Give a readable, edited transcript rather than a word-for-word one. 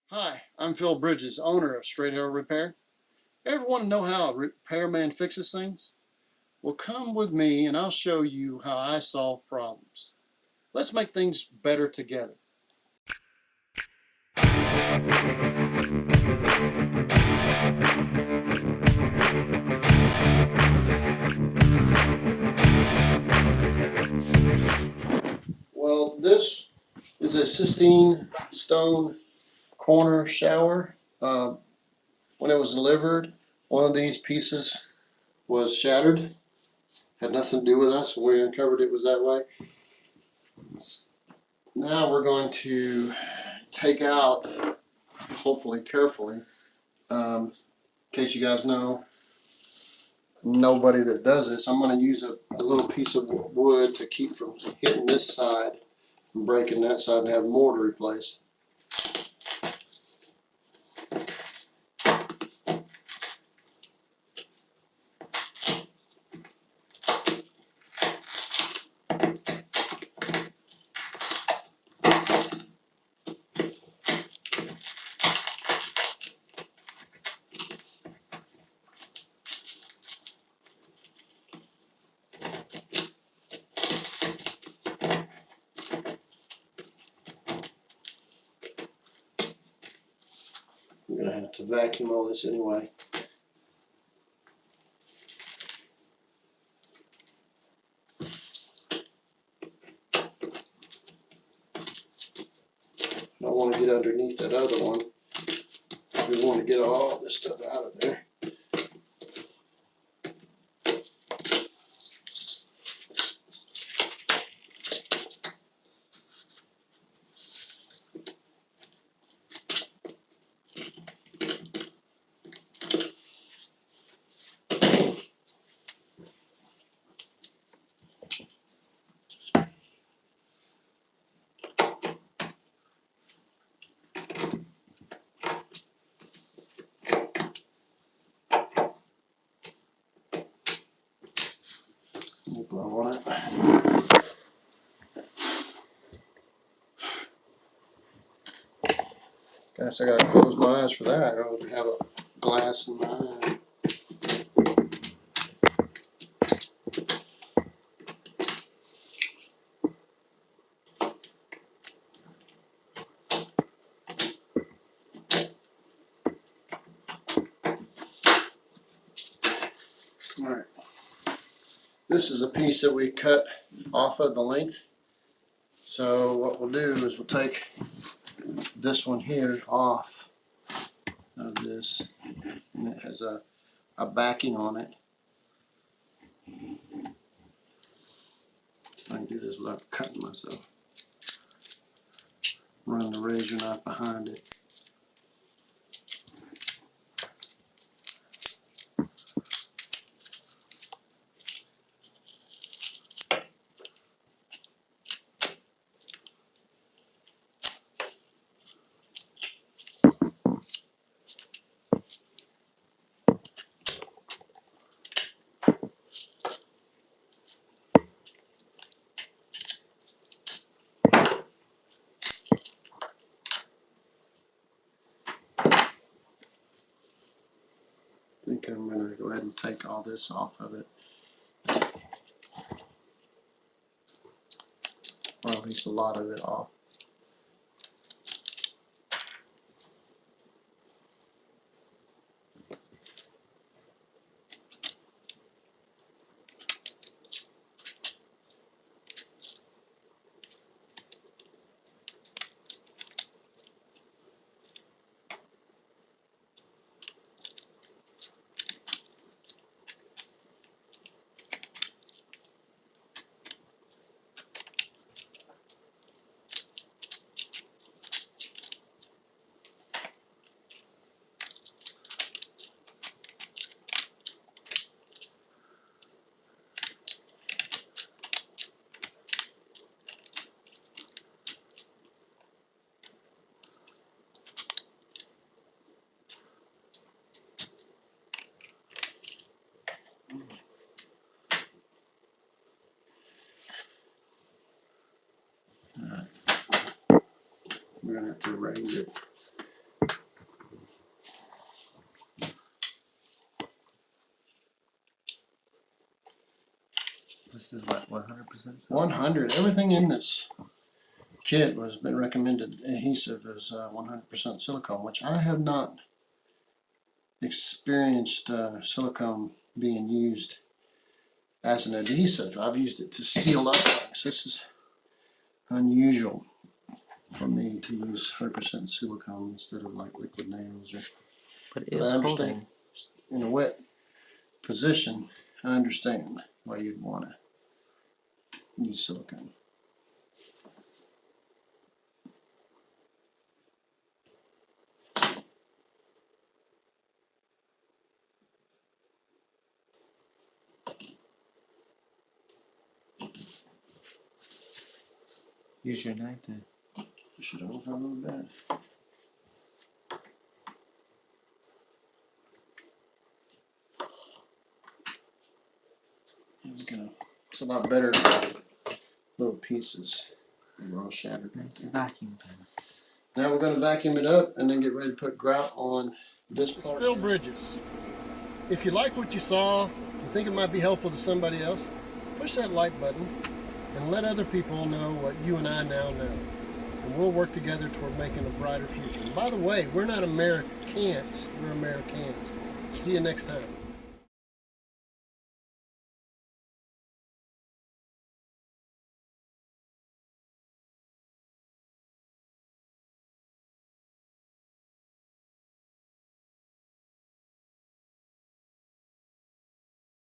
Hi, I'm Phil Bridges, owner of Straight Arrow Repair. Ever want to know how a repairman fixes things? Well, come with me and I'll show you how I solve problems. Let's make things better together. Well, this is a Sistine Stone Corner shower. When it was delivered, one of these pieces was shattered. Had nothing to do with us. When we uncovered it was that way. Now we're going to take out, hopefully carefully, in case you guys know, nobody that does this, I'm going to use a little piece of wood to keep from hitting this side and breaking that side and have more to replace. I'm going to have to vacuum all this anyway. I don't want to get underneath that other one. We want to get all this stuff out of there. Blow on it. Guess I gotta close my eyes for that, or I would have a glass in my eye. Alright. This is a piece that we cut off of the length. So what we'll do is we'll take this one here off of this, and it has a backing on it. I can do this without cutting myself. Run the razor knife behind it. I think I'm going to go ahead and take all this off of it, or at least a lot of it off. We're going to have to arrange it. This is what, 100%? 100. Everything in this kit was been recommended adhesive as 100% silicone, which I have not experienced silicone being used as an adhesive. I've used it to seal up things. This is unusual for me to use 100% silicone instead of like liquid nails. But it But is I understand holding. in a wet position, I understand why you'd want to use silicone. Use your knife to. Push it over a little bit. It's a lot better than little pieces. They're all shattered. It's vacuum time. Now we're going to vacuum it up and then get ready to put grout on this part. Bill Bridges. If you like what you saw, you think it might be helpful to somebody else, push that like button and let other people know what you and I now know. And we'll work together toward making a brighter future. And by the way, we're not Americans, we're Americans. See you next time.